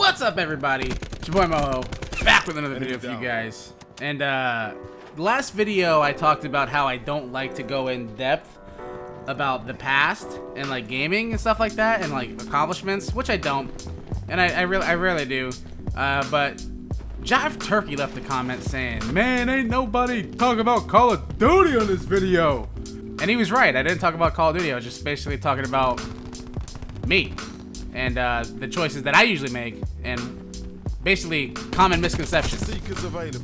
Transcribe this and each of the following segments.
What's up, everybody? It's your boy Moho, back with another video for you guys. And the last video I talked about how I don't like to go in depth about the past and like gaming and stuff like that and like accomplishments, which I don't, and I rarely do. But Jive Turkey left a comment saying, "Man, ain't nobody talking about Call of Duty on this video," and he was right. I didn't talk about Call of Duty. I was just basically talking about me and the choices that I usually make and basically common misconceptions.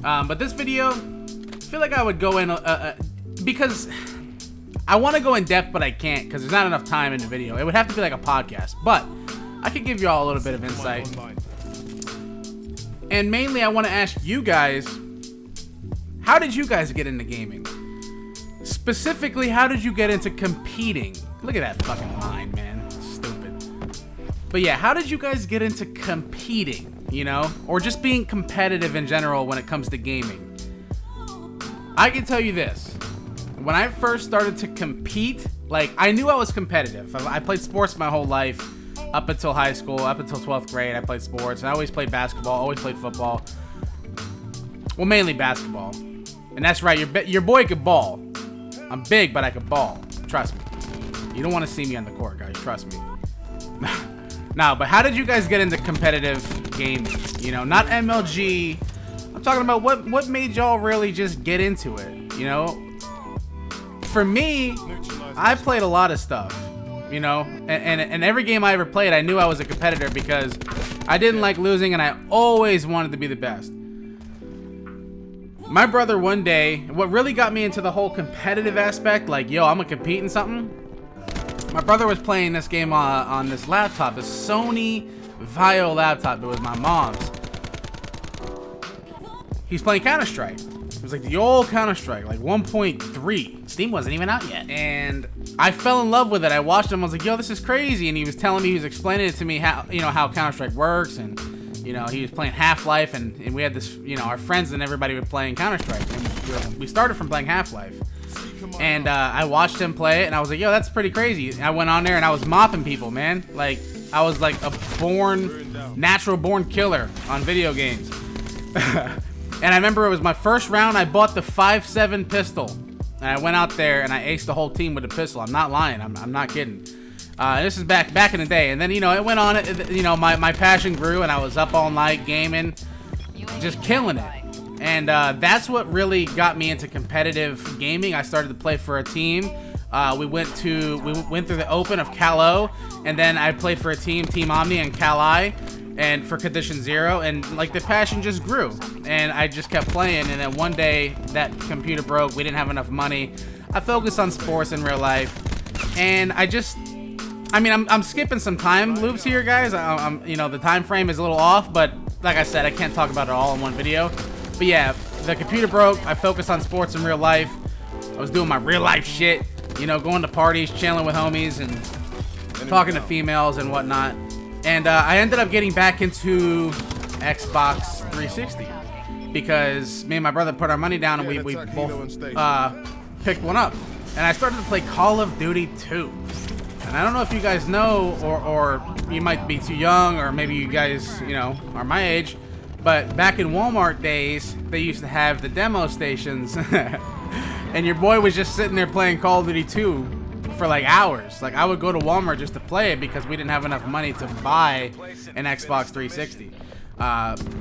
But this video, I feel like I would go in because I want to go in depth, but I can't because there's not enough time in the video. It would have to be like a podcast, but I could give you all a little bit of insight. And mainly, I want to ask you guys, how did you guys get into gaming? Specifically, how did you get into competing? Look at that fucking mind, man. But yeah, how did you guys get into competing, you know? Or just being competitive in general when it comes to gaming? I can tell you this. When I first started to compete, like, I knew I was competitive. I played sports my whole life, up until high school, up until 12th grade, I played sports. And I always played basketball, always played football. Well, mainly basketball. And that's right, your boy could ball. I'm big, but I could ball. Trust me. You don't want to see me on the court, guys. Trust me. No, but how did you guys get into competitive gaming? You know, not MLG. I'm talking about what made y'all really just get into it, you know? For me, I played a lot of stuff, you know? And every game I ever played, I knew I was a competitor because I didn't like losing and I always wanted to be the best. My brother one day, what really got me into the whole competitive aspect, like, yo, I'm gonna compete in something. My brother was playing this game on this laptop, this Sony Vaio laptop. It was my mom's. He's playing Counter-Strike. It was like the old Counter-Strike, like 1.3. Steam wasn't even out yet. And I fell in love with it. I watched him. I was like, yo, this is crazy. And he was telling me, he was explaining it to me how, you know, how Counter-Strike works. And, you know, he was playing Half-Life. And we had this, you know, our friends and everybody were playing Counter-Strike. And we started from playing Half-Life. And I watched him play it, and I was like, yo, that's pretty crazy. And I went on there, and I was mopping people, man. Like, I was like a natural-born killer on video games. And I remember it was my first round, I bought the 5.7 pistol. And I went out there, and I aced the whole team with the pistol. I'm not lying. I'm not kidding. This is back in the day. And then, you know, it went on, you know, my passion grew, and I was up all night gaming, just killing it. And that's what really got me into competitive gaming. I started to play for a team. We went through the Open of Cal-O, and then I played for a team, Team Omni and Cal-I, and for Condition Zero, and like the passion just grew. And I just kept playing, and then one day that computer broke. We didn't have enough money. I focused on sports in real life, and I mean, I'm skipping some time loops here, guys. You know, the time frame is a little off, but like I said, I can't talk about it all in one video. But yeah, the computer broke. I focused on sports in real life. I was doing my real life shit, you know, going to parties, chilling with homies, and talking to females and whatnot. And I ended up getting back into Xbox 360 because me and my brother put our money down and we both picked one up. And I started to play Call of Duty 2. And I don't know if you guys know, or you might be too young, or maybe you guys, you know, are my age. But back in Walmart days, they used to have the demo stations. And your boy was just sitting there playing Call of Duty 2 for like hours. Like, I would go to Walmart just to play it because we didn't have enough money to buy an Xbox 360.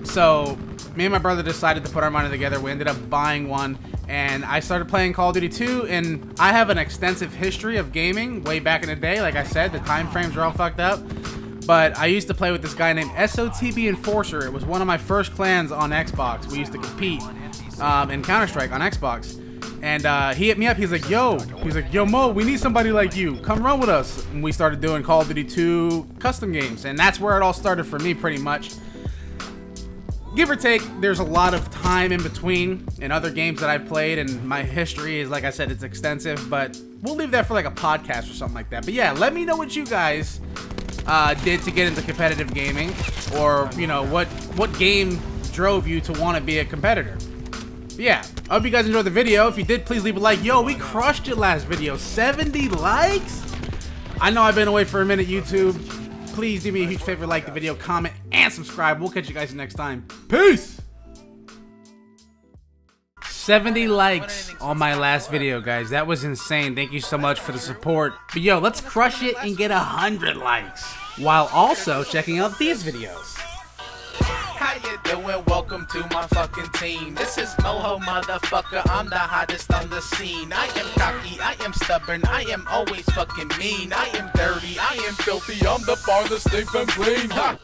So me and my brother decided to put our money together. We ended up buying one. And I started playing Call of Duty 2. And I have an extensive history of gaming way back in the day. Like I said, the time frames are all fucked up. But I used to play with this guy named SOTB Enforcer. It was one of my first clans on Xbox. We used to compete in Counter-Strike on Xbox. And he hit me up. He's like, yo, Mo, we need somebody like you. Come run with us. And we started doing Call of Duty 2 custom games. And that's where it all started for me, pretty much. Give or take, there's a lot of time in between in other games that I played. And my history is, like I said, it's extensive. But we'll leave that for like a podcast or something like that. But yeah, let me know what you guys did to get into competitive gaming, or you know what game drove you to want to be a competitor. But yeah, I hope you guys enjoyed the video. If you did, please leave a like. Yo, we crushed it last video, 70 likes. I know I've been away for a minute, YouTube. Please do me a huge favor, like the video, comment, and subscribe. We'll catch you guys next time. Peace! 70 likes on my last video, guys. That was insane. Thank you so much for the support. But yo, let's crush it and get 100 likes while also checking out these videos. How you doing? Welcome to my fucking team. This is Moho, motherfucker. I'm the hottest on the scene. I am cocky, I am stubborn, I am always fucking mean. I am dirty, I am filthy, I'm the farthest thing from clean. Ha!